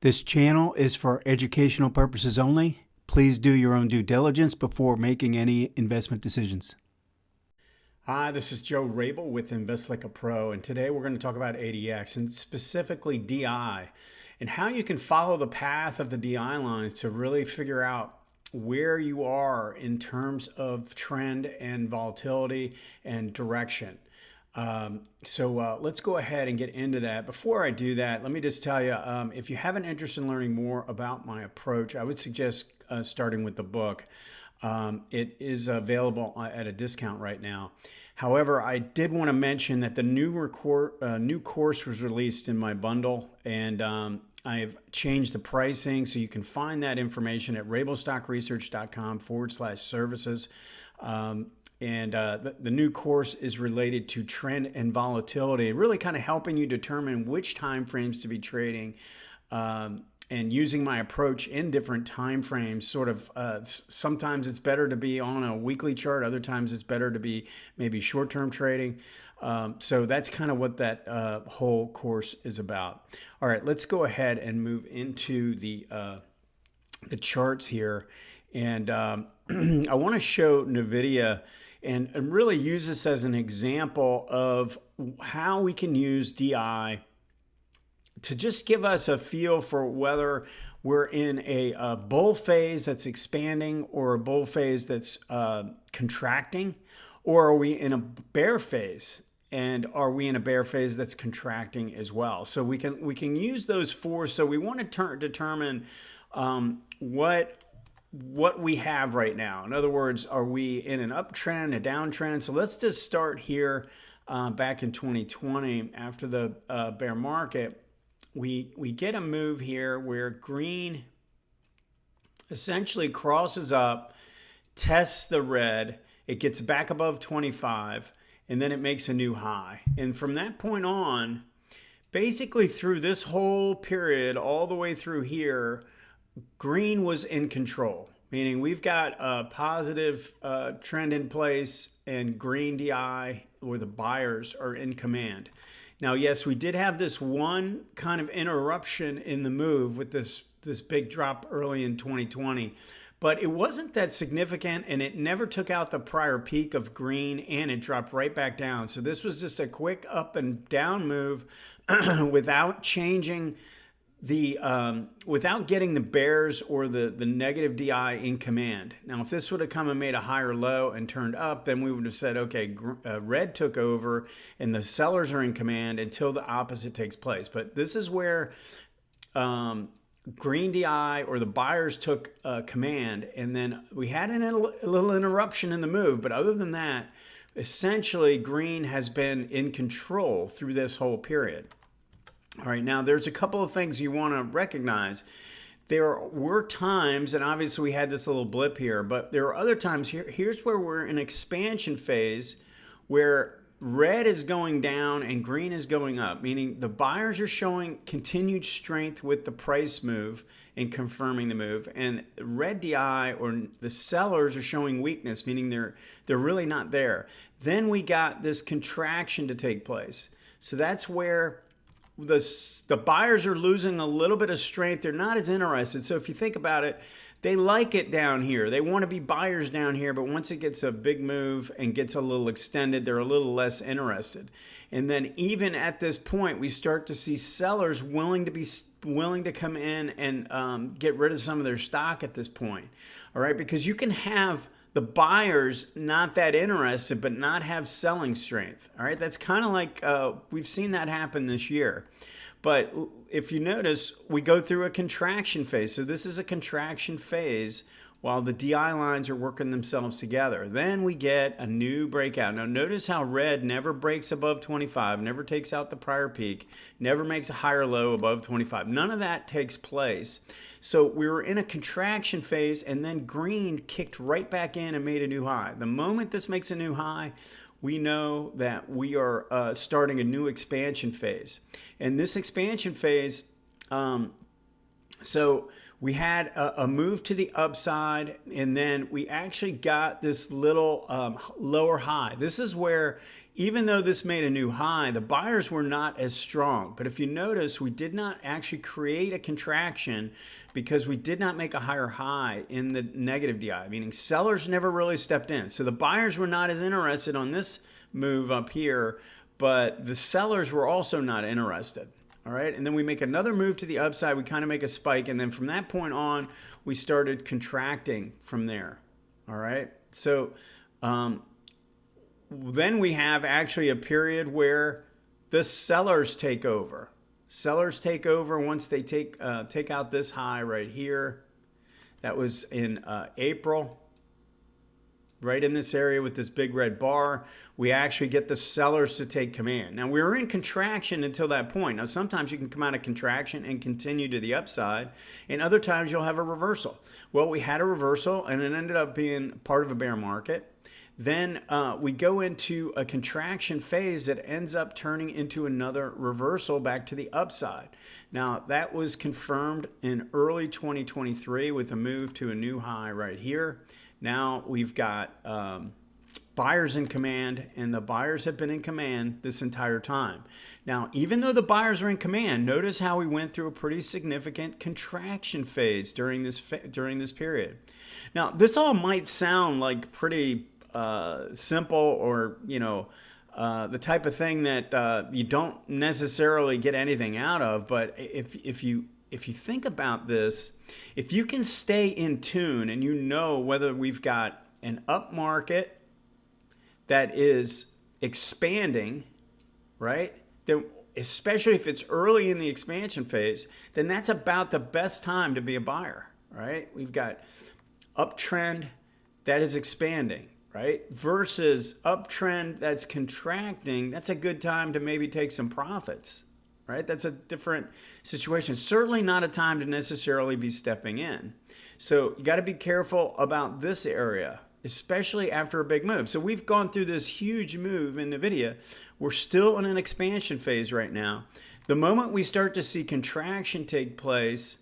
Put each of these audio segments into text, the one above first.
This channel is for educational purposes only. Please do your own due diligence before making any investment decisions. Hi, this is Joe Rabel with Invest Like a Pro, and today we're going to talk about ADX and specifically DI and how you can follow the path of the DI lines to really figure out where you are in terms of trend and volatility and direction. Let's go ahead and get into that. Before I do that, let me just tell you, if you have an interest in learning more about my approach, I would suggest starting with the book. It is available at a discount right now. However, I did want to mention that the new course was released in my bundle, and I've changed the pricing, so you can find that information at rabelstockresearch.com/services. The new course is related to trend and volatility, really kind of helping you determine which time frames to be trading, and using my approach in different time frames. Sometimes it's better to be on a weekly chart, other times it's better to be maybe short-term trading. So that's kind of what that whole course is about. All right, let's go ahead and move into the charts here, and I want to show NVIDIA and really use this as an example of how we can use DI to just give us a feel for whether we're in a bull phase that's expanding or a bull phase that's contracting, or are we in a bear phase, and are we in a bear phase that's contracting as well. So we can use those four. So we want to determine what we have right now. In other words, are we in an uptrend, a downtrend? So let's just start here back in 2020 after the bear market. We get a move here where green essentially crosses up, tests the red, it gets back above 25, and then it makes a new high. And from that point on, basically through this whole period, all the way through here, green was in control, meaning we've got a positive trend in place, and green DI, or the buyers, are in command. Now, yes, we did have this one kind of interruption in the move with this big drop early in 2020, but it wasn't that significant, and it never took out the prior peak of green, and it dropped right back down. So this was just a quick up and down move without changing without getting the bears or the negative DI in command. Now, if this would have come and made a higher low and turned up, then we would have said, okay, red took over and the sellers are in command until the opposite takes place. But this is where green DI, or the buyers, took command, and then we had a little interruption in the move. But other than that, essentially green has been in control through this whole period. All right, now there's a couple of things you want to recognize. There were times, and obviously we had this little blip here, but there are other times here. Here's where we're in expansion phase, where red is going down and green is going up, meaning the buyers are showing continued strength with the price move and confirming the move, and red DI, or the sellers, are showing weakness, meaning they're really not there. Then we got this contraction to take place. So that's where the buyers are losing a little bit of strength. They're not as interested. So if you think about it, they like it down here. They want to be buyers down here, but once it gets a big move and gets a little extended, they're a little less interested. And then even at this point, we start to see sellers willing to come in and get rid of some of their stock at this point. All right, because you can have the buyers not that interested, but not have selling strength. All right, that's kind of like we've seen that happen this year. But if you notice, we go through a contraction phase. So this is a contraction phase while the DI lines are working themselves together. Then we get a new breakout. Now notice how red never breaks above 25, never takes out the prior peak, never makes a higher low above 25. None of that takes place. So we were in a contraction phase, and then green kicked right back in and made a new high. The moment this makes a new high, we know that we are starting a new expansion phase. And this expansion phase, so we had a move to the upside, and then we actually got this little lower high. This is where even though this made a new high, the buyers were not as strong. But if you notice, we did not actually create a contraction because we did not make a higher high in the negative DI, meaning sellers never really stepped in. So the buyers were not as interested on this move up here, but the sellers were also not interested. All right, and then we make another move to the upside. We kind of make a spike, and then from that point on, we started contracting from there. All right, so then we have actually a period where the sellers take over. Sellers take over once they take out this high right here. That was in April. Right in this area with this big red bar, we actually get the sellers to take command. Now, we were in contraction until that point. Now, sometimes you can come out of contraction and continue to the upside, and other times you'll have a reversal. Well, we had a reversal, and it ended up being part of a bear market. Then we go into a contraction phase that ends up turning into another reversal back to the upside. Now, that was confirmed in early 2023 with a move to a new high right here. Now we've got buyers in command, and the buyers have been in command this entire time. Now, even though the buyers are in command, notice how we went through a pretty significant contraction phase during this period. Now, this all might sound like pretty simple, or the type of thing that you don't necessarily get anything out of, but if you think about this, if you can stay in tune and you know whether we've got an up market that is expanding, right? Then, especially if it's early in the expansion phase, then that's about the best time to be a buyer, right? We've got uptrend that is expanding, right? Versus uptrend that's contracting. That's a good time to maybe take some profits, right? That's a different situation. Certainly not a time to necessarily be stepping in. So you got to be careful about this area, especially after a big move. So we've gone through this huge move in NVIDIA. We're still in an expansion phase right now. The moment we start to see contraction take place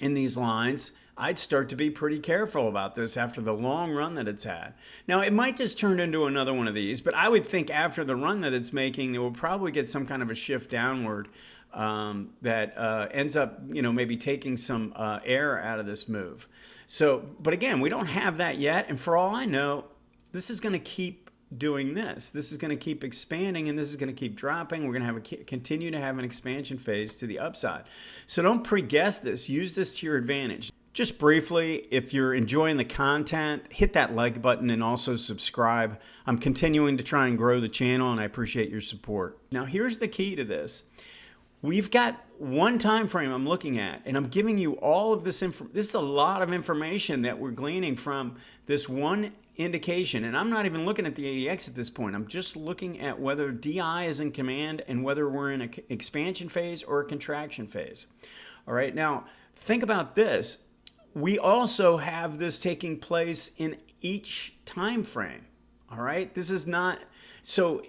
in these lines, I'd start to be pretty careful about this after the long run that it's had. Now, it might just turn into another one of these, but I would think after the run that it's making, it will probably get some kind of a shift downward that ends up, maybe taking some air out of this move. So, but again, we don't have that yet. And for all I know, this is going to keep doing this. This is going to keep expanding, and this is going to keep dropping. We're going to continue to have an expansion phase to the upside. So don't pre-guess this. Use this to your advantage. Just briefly, if you're enjoying the content, hit that like button and also subscribe. I'm continuing to try and grow the channel, and I appreciate your support. Now, here's the key to this. We've got one time frame I'm looking at, and I'm giving you all of this info. This is a lot of information that we're gleaning from this one indication, and I'm not even looking at the ADX at this point. I'm just looking at whether DI is in command and whether we're in an expansion phase or a contraction phase. All right, now think about this. We also have this taking place in each time frame. All right, this is not so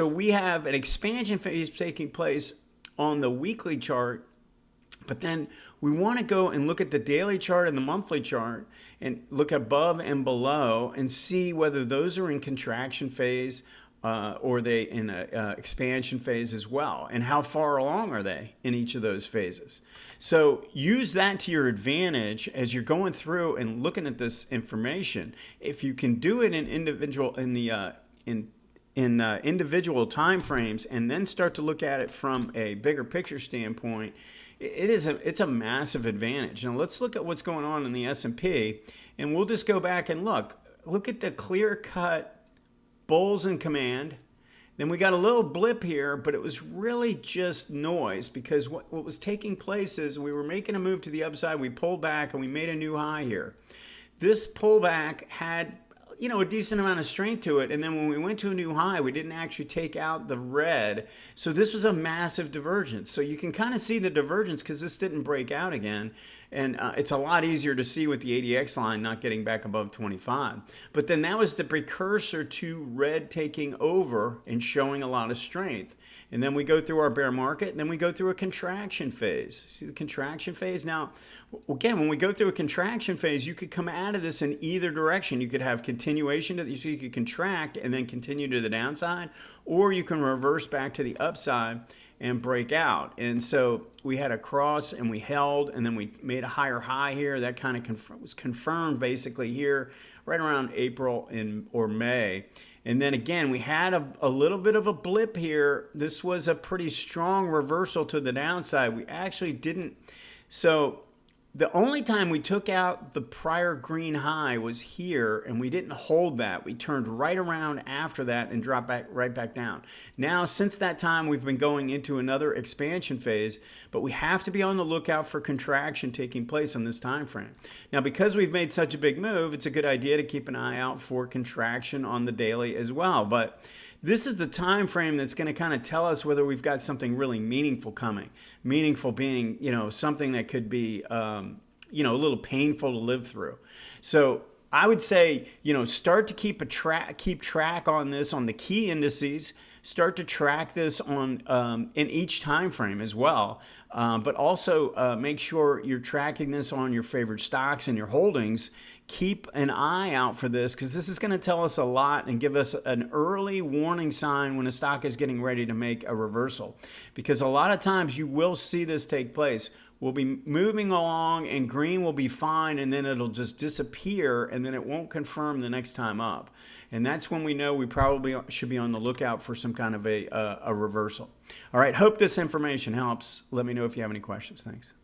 we have an expansion phase taking place on the weekly chart, but then we want to go and look at the daily chart and the monthly chart and look above and below and see whether those are in contraction phase or they in an expansion phase as well, and how far along are they in each of those phases. So use that to your advantage as you're going through and looking at this information. If you can do it in individual time frames and then start to look at it from a bigger picture standpoint, it's a massive advantage. Now let's look at what's going on in the S&P, and we'll just go back and look at the clear-cut bulls in command. Then we got a little blip here, but it was really just noise, because what was taking place is we were making a move to the upside, we pulled back, and we made a new high here. This pullback had a decent amount of strength to it, and then when we went to a new high, we didn't actually take out the red. So this was a massive divergence. So you can kind of see the divergence because this didn't break out again, and it's a lot easier to see with the ADX line not getting back above 25. But then that was the precursor to red taking over and showing a lot of strength. And then we go through our bear market, and then we go through a contraction phase. See the contraction phase? Now, again, when we go through a contraction phase, you could come out of this in either direction. You could have continuation, so you could contract and then continue to the downside, or you can reverse back to the upside and break out. And so we had a cross and we held, and then we made a higher high here. That kind of was confirmed basically here right around April or May. And then again, we had a little bit of a blip here. This was a pretty strong reversal to the downside. We actually didn't. So the only time we took out the prior green high was here, and we didn't hold that. We turned right around after that and dropped right back down. Now, since that time, we've been going into another expansion phase, but we have to be on the lookout for contraction taking place on this time frame. Now, because we've made such a big move, it's a good idea to keep an eye out for contraction on the daily as well. But this is the time frame that's going to kind of tell us whether we've got something really meaningful coming. Meaningful being, something that could be, a little painful to live through. So I would say, start to keep track on this on the key indices. Start to track this on in each time frame as well. But also make sure you're tracking this on your favorite stocks and your holdings. Keep an eye out for this, because this is going to tell us a lot and give us an early warning sign when a stock is getting ready to make a reversal. Because a lot of times you will see this take place. We'll be moving along and green will be fine, and then it'll just disappear, and then it won't confirm the next time up. And that's when we know we probably should be on the lookout for some kind of a reversal. All right, hope this information helps. Let me know if you have any questions. Thanks.